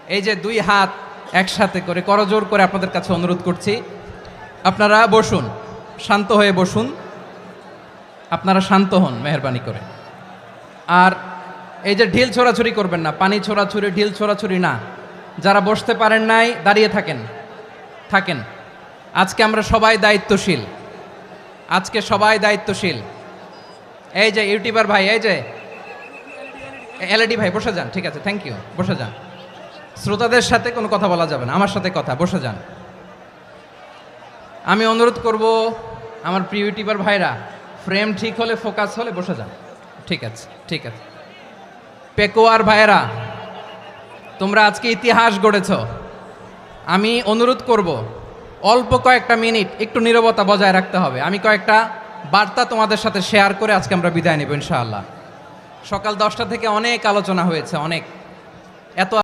এই যে দুই হাত একসাথে করে করজোর করে আপনাদের কাছে অনুরোধ করছি, আপনারা বসুন, শান্ত হয়ে বসুন, আপনারা শান্ত হন মেহেরবানি করে। আর এই যে ঢিল ছোড়াছুরি করবেন না, পানি ছোড়াছুরি, ঢিল ছোড়াছুরি না। যারা বসতে পারেন নাই দাঁড়িয়ে থাকেন থাকেন। আজকে আমরা সবাই দায়িত্বশীল, আজকে সবাই দায়িত্বশীল। এই যে ইউটিউবার ভাই, এই যে এলইডি ভাই বসে যান, ঠিক আছে, থ্যাংক ইউ, বসে যান। শ্রোতাদের সাথে কোনো কথা বলা যাবে না, আমার সাথে কথা, বসে যান। আমি অনুরোধ করব আমার প্রিয় ইউটিউবার ভাইরা, ফ্রেম ঠিক হলে, ফোকাস হলে বসে যান। ঠিক আছে, ঠিক আছে। পেকোয়ার ভাইয়েরা, তোমরা আজকে ইতিহাস গড়েছ। আমি অনুরোধ করব অল্প কয়েকটা মিনিট একটু নীরবতা বজায় রাখতে হবে। আমি কয়েকটা বার্তা তোমাদের সাথে শেয়ার করে আজকে আমরা বিদায় নেব ইনশাআল্লাহ। সকাল 10টা থেকে অনেক আলোচনা হয়েছে, অনেক, এত